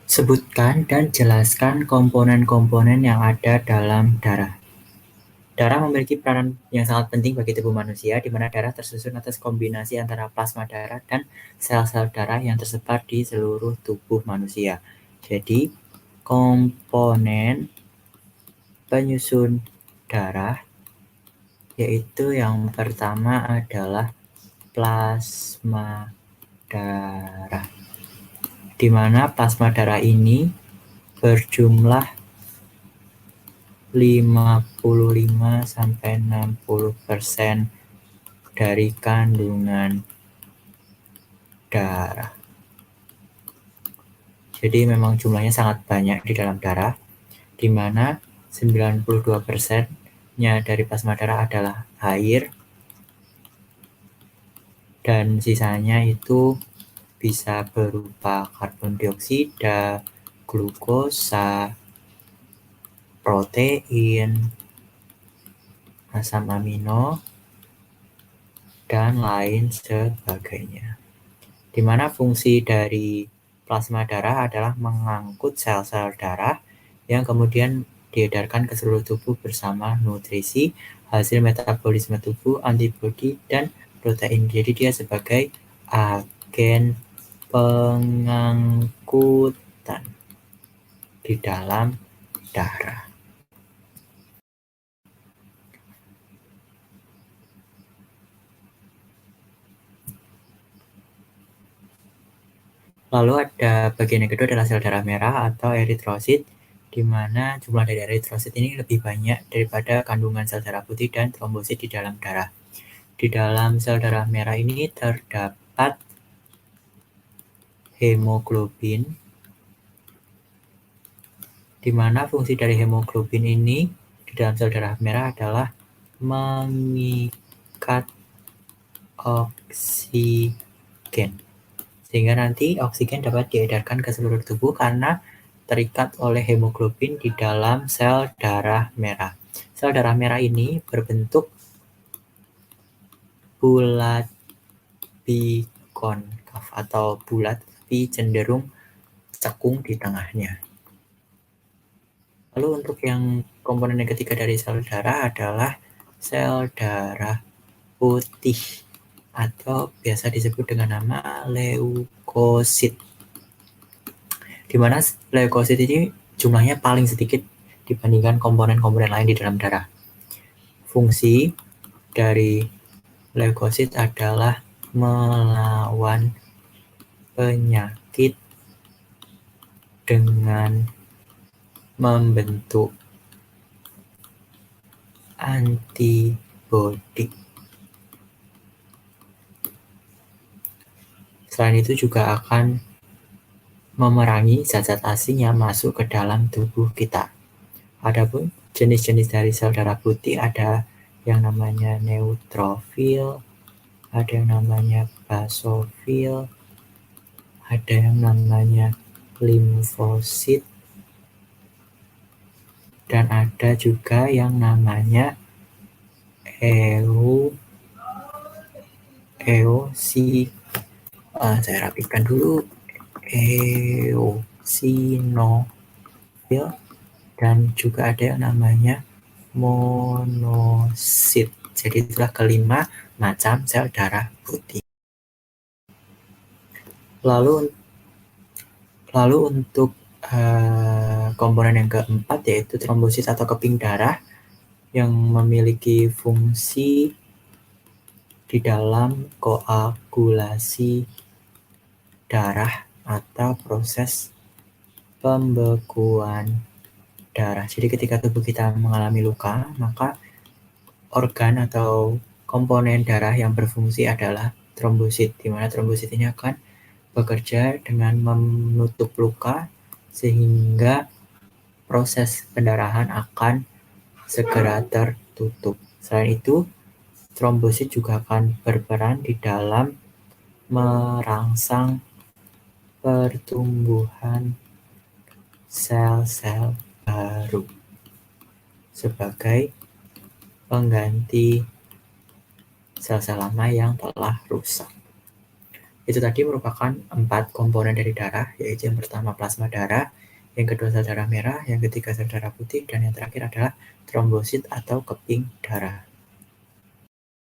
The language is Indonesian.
Sebutkan dan jelaskan komponen-komponen yang ada dalam darah. Darah memiliki peranan yang sangat penting bagi tubuh manusia, di mana darah tersusun atas kombinasi antara plasma darah dan sel-sel darah yang tersebar di seluruh tubuh manusia. Jadi, komponen penyusun darah yaitu yang pertama adalah plasma darah, di mana plasma darah ini berjumlah 55–60% dari kandungan darah. Jadi memang jumlahnya sangat banyak di dalam darah, di mana 92%-nya dari plasma darah adalah air, dan sisanya itu bisa berupa karbon dioksida, glukosa, protein, asam amino, dan lain sebagainya. Di mana fungsi dari plasma darah adalah mengangkut sel-sel darah yang kemudian diedarkan ke seluruh tubuh bersama nutrisi, hasil metabolisme tubuh, antibodi, dan protein. Jadi dia sebagai agen pengangkutan di dalam darah. Lalu ada bagian yang kedua adalah sel darah merah atau eritrosit, di mana jumlah dari eritrosit ini lebih banyak daripada kandungan sel darah putih dan trombosit di dalam darah. Di dalam sel darah merah ini terdapat hemoglobin, di mana fungsi dari hemoglobin ini di dalam sel darah merah adalah mengikat oksigen. Sehingga nanti oksigen dapat diedarkan ke seluruh tubuh karena terikat oleh hemoglobin di dalam sel darah merah. Sel darah merah ini berbentuk bulat bikonkav atau bulat tapi cenderung cekung di tengahnya. Lalu untuk yang komponen yang ketiga dari sel darah adalah sel darah putih atau biasa disebut dengan nama leukosit, di mana leukosit ini jumlahnya paling sedikit dibandingkan komponen-komponen lain di dalam darah. Fungsi dari leukosit adalah melawan penyakit dengan membentuk antibodi. Selain itu juga akan memerangi zat-zat asing yang masuk ke dalam tubuh kita. Adapun jenis-jenis dari sel darah putih ada yang namanya neutrofil, ada yang namanya basofil, ada yang namanya limfosit, dan ada juga yang namanya saya rapikan dulu, eosinofil, dan juga ada yang namanya monosit. Jadi itulah kelima macam sel darah putih. Lalu untuk komponen yang keempat yaitu trombosit atau keping darah yang memiliki fungsi di dalam koagulasi darah atau proses pembekuan darah. Jadi ketika tubuh kita mengalami luka, maka organ atau komponen darah yang berfungsi adalah trombosit, di mana trombosit ini akan bekerja dengan menutup luka sehingga proses pendarahan akan segera tertutup. Selain itu, trombosit juga akan berperan di dalam merangsang pertumbuhan sel-sel baru sebagai pengganti sel-sel lama yang telah rusak. Itu tadi merupakan 4 komponen dari darah, yaitu yang pertama plasma darah, yang kedua sel darah merah, yang ketiga sel darah putih, dan yang terakhir adalah trombosit atau keping darah.